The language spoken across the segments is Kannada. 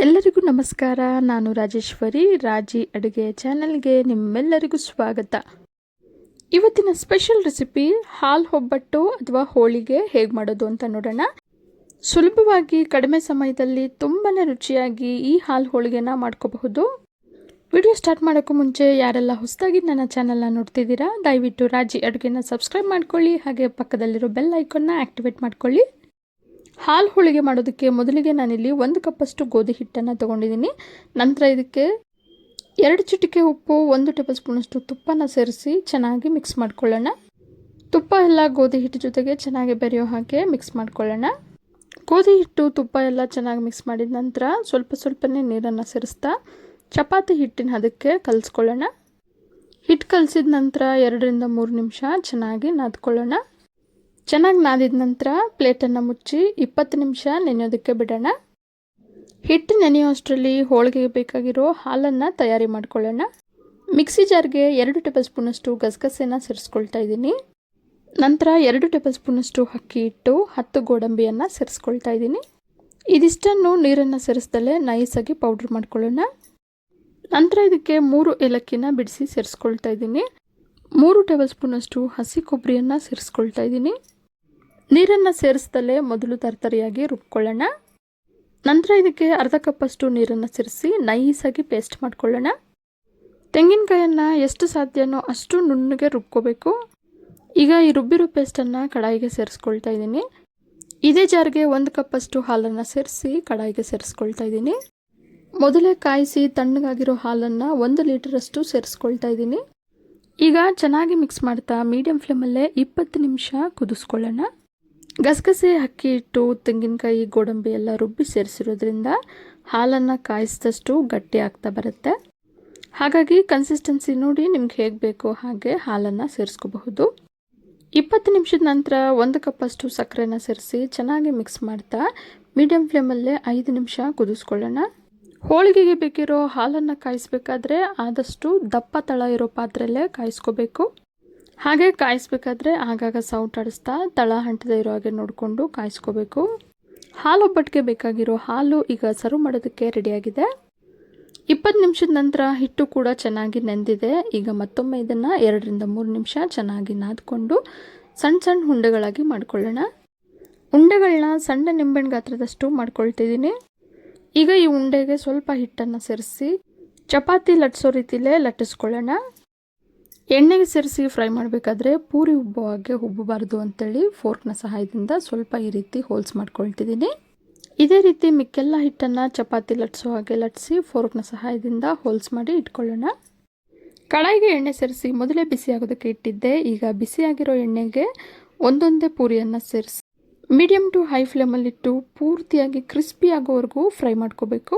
ಎಲ್ಲರಿಗೂ ನಮಸ್ಕಾರ. ನಾನು ರಾಜೇಶ್ವರಿ. ರಾಜಿ ಅಡುಗೆ ಚಾನೆಲ್ಗೆ ನಿಮ್ಮೆಲ್ಲರಿಗೂ ಸ್ವಾಗತ. ಇವತ್ತಿನ ಸ್ಪೆಷಲ್ ರೆಸಿಪಿ ಹಾಲು ಒಬ್ಬಟ್ಟು ಅಥವಾ ಹೋಳಿಗೆ ಹೇಗೆ ಮಾಡೋದು ಅಂತ ನೋಡೋಣ. ಸುಲಭವಾಗಿ ಕಡಿಮೆ ಸಮಯದಲ್ಲಿ ತುಂಬಾ ರುಚಿಯಾಗಿ ಈ ಹಾಲು ಹೋಳಿಗೆನ ಮಾಡ್ಕೋಬಹುದು. ವಿಡಿಯೋ ಸ್ಟಾರ್ಟ್ ಮಾಡೋಕ್ಕೂ ಮುಂಚೆ ಯಾರೆಲ್ಲ ಹೊಸದಾಗಿ ನನ್ನ ಚಾನಲ್ನ ನೋಡ್ತಿದ್ದೀರಾ ದಯವಿಟ್ಟು ರಾಜಿ ಅಡುಗೆನ ಸಬ್ಸ್ಕ್ರೈಬ್ ಮಾಡ್ಕೊಳ್ಳಿ, ಹಾಗೆ ಪಕ್ಕದಲ್ಲಿರೋ ಬೆಲ್ ಐಕಾನ್ನ ಆ್ಯಕ್ಟಿವೇಟ್ ಮಾಡ್ಕೊಳ್ಳಿ. ಹಾಲು ಹೋಳಿಗೆ ಮಾಡೋದಕ್ಕೆ ಮೊದಲಿಗೆ ನಾನಿಲ್ಲಿ 1 ಕಪ್ಪಷ್ಟು ಗೋಧಿ ಹಿಟ್ಟನ್ನು ತೊಗೊಂಡಿದ್ದೀನಿ. ನಂತರ ಇದಕ್ಕೆ 2 ಚಿಟಿಕೆ ಉಪ್ಪು, 1 ಟೇಬಲ್ ಸ್ಪೂನಷ್ಟು ತುಪ್ಪನ ಸೇರಿಸಿ ಚೆನ್ನಾಗಿ ಮಿಕ್ಸ್ ಮಾಡ್ಕೊಳ್ಳೋಣ. ತುಪ್ಪ ಎಲ್ಲ ಗೋಧಿ ಹಿಟ್ಟು ಜೊತೆಗೆ ಚೆನ್ನಾಗಿ ಬೆರೆಯೋ ಹಾಗೆ ಮಿಕ್ಸ್ ಮಾಡ್ಕೊಳ್ಳೋಣ. ಗೋಧಿ ಹಿಟ್ಟು ತುಪ್ಪ ಎಲ್ಲ ಚೆನ್ನಾಗಿ ಮಿಕ್ಸ್ ಮಾಡಿದ ನಂತರ ಸ್ವಲ್ಪನೇ ನೀರನ್ನು ಸೇರಿಸ್ತಾ ಚಪಾತಿ ಹಿಟ್ಟಿನ ಅದಕ್ಕೆ ಕಲಿಸ್ಕೊಳ್ಳೋಣ. ಹಿಟ್ಟು ಕಲಸಿದ ನಂತರ 2ರಿಂದ 3 ನಿಮಿಷ ಚೆನ್ನಾಗಿ ನಾದ್ಕೊಳ್ಳೋಣ. ಚೆನ್ನಾಗಿ ನಾದಿದ ನಂತರ ಪ್ಲೇಟನ್ನು ಮುಚ್ಚಿ 20 ನಿಮಿಷ ನೆನೆಯೋದಕ್ಕೆ ಬಿಡೋಣ. ಹಿಟ್ಟು ನೆನೆಯೋ ಅಷ್ಟರಲ್ಲಿ ಹೋಳಿಗೆಗೆ ಬೇಕಾಗಿರೋ ಹಾಲನ್ನು ತಯಾರಿ ಮಾಡ್ಕೊಳ್ಳೋಣ. ಮಿಕ್ಸಿ ಜಾರ್ಗೆ 2 ಟೇಬಲ್ ಸ್ಪೂನಷ್ಟು ಗಸಗಸೆನ ಸೇರಿಸ್ಕೊಳ್ತಾ ಇದ್ದೀನಿ. ನಂತರ 2 ಟೇಬಲ್ ಸ್ಪೂನಷ್ಟು ಅಕ್ಕಿ ಹಿಟ್ಟು, 10 ಗೋಡಂಬಿಯನ್ನು ಸೇರಿಸ್ಕೊಳ್ತಾ ಇದ್ದೀನಿ. ಇದಿಷ್ಟನ್ನು ನೀರನ್ನು ಸೇರಿಸ್ದಲೇ ನೈಸಾಗಿ ಪೌಡ್ರ್ ಮಾಡ್ಕೊಳ್ಳೋಣ. ನಂತರ ಇದಕ್ಕೆ 3 ಏಲಕ್ಕಿನ ಬಿಡಿಸಿ ಸೇರಿಸ್ಕೊಳ್ತಾ ಇದ್ದೀನಿ. 3 ಟೇಬಲ್ ಸ್ಪೂನಷ್ಟು ಹಸಿ ಕೊಬ್ಬರಿಯನ್ನು ಸೇರಿಸ್ಕೊಳ್ತಾ ಇದ್ದೀನಿ. ನೀರನ್ನು ಸೇರಿಸ್ದಲೇ ಮೊದಲು ತರತರಿಯಾಗಿ ರುಬ್ಕೊಳ್ಳೋಣ. ನಂತರ ಇದಕ್ಕೆ ಅರ್ಧ ಕಪ್ಪಷ್ಟು ನೀರನ್ನು ಸೇರಿಸಿ ನೈಸಾಗಿ ಪೇಸ್ಟ್ ಮಾಡ್ಕೊಳ್ಳೋಣ. ತೆಂಗಿನಕಾಯನ್ನು ಎಷ್ಟು ಸಾಧ್ಯನೋ ಅಷ್ಟು ನುಣ್ಣಗೆ ರುಬ್ಕೋಬೇಕು. ಈಗ ಈ ರುಬ್ಬಿರೋ ಪೇಸ್ಟನ್ನು ಕಡಾಯಿಗೆ ಸೇರಿಸ್ಕೊಳ್ತಾ ಇದ್ದೀನಿ. ಇದೇ ಜಾರ್ಗೆ 1 ಕಪ್ಪಷ್ಟು ಹಾಲನ್ನು ಸೇರಿಸಿ ಕಡಾಯಿಗೆ ಸೇರಿಸ್ಕೊಳ್ತಾ ಇದ್ದೀನಿ. ಮೊದಲೇ ಕಾಯಿಸಿ ತಣ್ಣಗಾಗಿರೋ ಹಾಲನ್ನು 1 ಲೀಟರಷ್ಟು ಸೇರಿಸ್ಕೊಳ್ತಾ ಇದ್ದೀನಿ. ಈಗ ಚೆನ್ನಾಗಿ ಮಿಕ್ಸ್ ಮಾಡ್ತಾ ಮೀಡಿಯಂ ಫ್ಲೇಮಲ್ಲೇ 20 ನಿಮಿಷ ಕುದಿಸ್ಕೊಳ್ಳೋಣ. ಗಸಗಸೆ, ಅಕ್ಕಿ ಹಿಟ್ಟು, ತೆಂಗಿನಕಾಯಿ, ಗೋಡಂಬಿ ಎಲ್ಲ ರುಬ್ಬಿ ಸೇರಿಸಿರೋದ್ರಿಂದ ಹಾಲನ್ನು ಕಾಯಿಸಿದಷ್ಟು ಗಟ್ಟಿ ಆಗ್ತಾ ಬರುತ್ತೆ. ಹಾಗಾಗಿ ಕನ್ಸಿಸ್ಟೆನ್ಸಿ ನೋಡಿ ನಿಮ್ಗೆ ಹೇಗೆ ಬೇಕೋ ಹಾಗೆ ಹಾಲನ್ನು ಸೇರಿಸ್ಕೋಬಹುದು. 20 ನಿಮಿಷದ ನಂತರ 1 ಕಪ್ಪಷ್ಟು ಸಕ್ಕರೆನ ಸೇರಿಸಿ ಚೆನ್ನಾಗಿ ಮಿಕ್ಸ್ ಮಾಡ್ತಾ ಮೀಡಿಯಂ ಫ್ಲೇಮಲ್ಲೇ 5 ನಿಮಿಷ ಕುದಿಸ್ಕೊಳ್ಳೋಣ. ಹೋಳಿಗೆಗೆ ಬೇಕಿರೋ ಹಾಲನ್ನು ಕಾಯಿಸ್ಬೇಕಾದ್ರೆ ಆದಷ್ಟು ದಪ್ಪ ತಳ ಇರೋ ಪಾತ್ರೆಯಲ್ಲೇ ಕಾಯಿಸ್ಕೋಬೇಕು. ಹಾಗೆ ಕಾಯಿಸ್ಬೇಕಾದ್ರೆ ಆಗಾಗ ಸೌಟಾಡಿಸ್ತಾ ತಳ ಅಂಟದೇ ಇರೋ ಹಾಗೆ ನೋಡಿಕೊಂಡು ಕಾಯಿಸ್ಕೋಬೇಕು. ಹಾಲು ಒಬ್ಬಟ್ಟಿಗೆ ಬೇಕಾಗಿರೋ ಹಾಲು ಈಗ ಸರ್ವ್ ಮಾಡೋದಕ್ಕೆ ರೆಡಿಯಾಗಿದೆ. 20 ನಿಮಿಷದ ನಂತರ ಹಿಟ್ಟು ಕೂಡ ಚೆನ್ನಾಗಿ ನೆಂದಿದೆ. ಈಗ ಮತ್ತೊಮ್ಮೆ ಇದನ್ನು 2ರಿಂದ 3 ನಿಮಿಷ ಚೆನ್ನಾಗಿ ನಾದ್ಕೊಂಡು ಸಣ್ಣ ಉಂಡೆಗಳಾಗಿ ಮಾಡ್ಕೊಳ್ಳೋಣ. ಉಂಡೆಗಳನ್ನ ಸಣ್ಣ ನಿಂಬೆಹಣ್ಣು ಗಾತ್ರದಷ್ಟು ಮಾಡ್ಕೊಳ್ತಿದ್ದೀನಿ. ಈಗ ಈ ಉಂಡೆಗೆ ಸ್ವಲ್ಪ ಹಿಟ್ಟನ್ನು ಸೇರಿಸಿ ಚಪಾತಿ ಲಟ್ಟಿಸೋ ರೀತಿಲೇ ಲಟ್ಟಿಸ್ಕೊಳ್ಳೋಣ. ಎಣ್ಣೆಗೆ ಸೇರಿಸಿ ಫ್ರೈ ಮಾಡಬೇಕಾದ್ರೆ ಪೂರಿ ಉಬ್ಬೋ ಹಾಗೆ ಉಬ್ಬಬಾರ್ದು ಅಂತೇಳಿ ಫೋರ್ಕ್ನ ಸಹಾಯದಿಂದ ಸ್ವಲ್ಪ ಈ ರೀತಿ ಹೋಲ್ಸ್ ಮಾಡ್ಕೊಳ್ತಿದ್ದೀನಿ. ಇದೇ ರೀತಿ ಮಿಕ್ಕೆಲ್ಲ ಹಿಟ್ಟನ್ನು ಚಪಾತಿ ಲಟ್ಟಿಸೋ ಹಾಗೆ ಲಟ್ಟಿಸಿ ಫೋರ್ಕ್ನ ಸಹಾಯದಿಂದ ಹೋಲ್ಸ್ ಮಾಡಿ ಇಟ್ಕೊಳ್ಳೋಣ. ಕಡಾಯಿಗೆ ಎಣ್ಣೆ ಸೇರಿಸಿ ಮೊದಲೇ ಬಿಸಿ ಆಗೋದಕ್ಕೆ ಇಟ್ಟಿದ್ದೆ. ಈಗ ಬಿಸಿಯಾಗಿರೋ ಎಣ್ಣೆಗೆ ಒಂದೊಂದೇ ಪೂರಿಯನ್ನು ಸೇರಿಸಿ ಮೀಡಿಯಮ್ ಟು ಹೈ ಫ್ಲೇಮಲ್ಲಿಟ್ಟು ಪೂರ್ತಿಯಾಗಿ ಕ್ರಿಸ್ಪಿ ಆಗೋವರೆಗೂ ಫ್ರೈ ಮಾಡ್ಕೋಬೇಕು.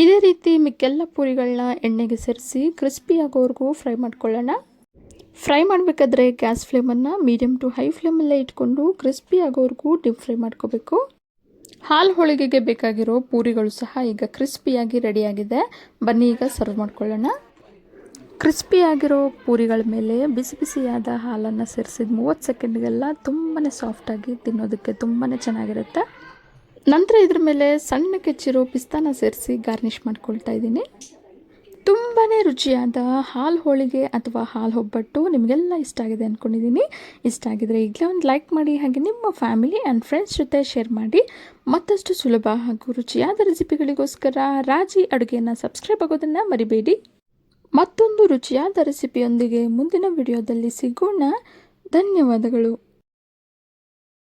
ಇದೇ ರೀತಿ ಮಿಕ್ಕೆಲ್ಲ ಪೂರಿಗಳನ್ನ ಎಣ್ಣೆಗೆ ಸೇರಿಸಿ ಕ್ರಿಸ್ಪಿ ಆಗೋವರೆಗೂ ಫ್ರೈ ಮಾಡ್ಕೊಳ್ಳೋಣ. ಫ್ರೈ ಮಾಡಬೇಕಾದ್ರೆ ಗ್ಯಾಸ್ ಫ್ಲೇಮನ್ನು ಮೀಡಿಯಮ್ ಟು ಹೈ ಫ್ಲೇಮಲ್ಲೇ ಇಟ್ಕೊಂಡು ಕ್ರಿಸ್ಪಿ ಆಗೋವರೆಗೂ ಡೀಪ್ ಫ್ರೈ ಮಾಡ್ಕೋಬೇಕು. ಹಾಲು ಹೋಳಿಗೆಗೆ ಬೇಕಾಗಿರೋ ಪೂರಿಗಳು ಸಹ ಈಗ ಕ್ರಿಸ್ಪಿಯಾಗಿ ರೆಡಿಯಾಗಿದೆ. ಬನ್ನಿ ಈಗ ಸರ್ವ್ ಮಾಡ್ಕೊಳ್ಳೋಣ. ಕ್ರಿಸ್ಪಿಯಾಗಿರೋ ಪೂರಿಗಳ ಮೇಲೆ ಬಿಸಿ ಬಿಸಿಯಾದ ಹಾಲನ್ನು ಸೇರಿಸಿದ 30 ಸೆಕೆಂಡ್ಗೆಲ್ಲ ತುಂಬಾ ಸಾಫ್ಟಾಗಿ ತಿನ್ನೋದಕ್ಕೆ ತುಂಬಾ ಚೆನ್ನಾಗಿರುತ್ತೆ. ನಂತರ ಇದ್ರ ಮೇಲೆ ಸಣ್ಣ ಕೆಚ್ಚಿರೋ ಪಿಸ್ತಾನ ಸೇರಿಸಿ ಗಾರ್ನಿಷ್ ಮಾಡ್ಕೊಳ್ತಾ ಇದ್ದೀನಿ. ತುಂಬಾ ರುಚಿಯಾದ ಹಾಲು ಹೋಳಿಗೆ ಅಥವಾ ಹಾಲು ಒಬ್ಬಟ್ಟು ನಿಮಗೆಲ್ಲ ಇಷ್ಟ ಆಗಿದೆ ಅಂದ್ಕೊಂಡಿದ್ದೀನಿ. ಇಷ್ಟ ಆಗಿದರೆ ಈಗಲೇ ಒಂದು ಲೈಕ್ ಮಾಡಿ, ಹಾಗೆ ನಿಮ್ಮ ಫ್ಯಾಮಿಲಿ ಆ್ಯಂಡ್ ಫ್ರೆಂಡ್ಸ್ ಜೊತೆ ಶೇರ್ ಮಾಡಿ. ಮತ್ತಷ್ಟು ಸುಲಭ ಹಾಗೂ ರುಚಿಯಾದ ರೆಸಿಪಿಗಳಿಗೋಸ್ಕರ ರಾಜಿ ಅಡುಗೆಯನ್ನು ಸಬ್ಸ್ಕ್ರೈಬ್ ಆಗೋದನ್ನು ಮರಿಬೇಡಿ. ಮತ್ತೊಂದು ರುಚಿಯಾದ ರೆಸಿಪಿಯೊಂದಿಗೆ ಮುಂದಿನ ವಿಡಿಯೋದಲ್ಲಿ ಸಿಗೋಣ. ಧನ್ಯವಾದಗಳು.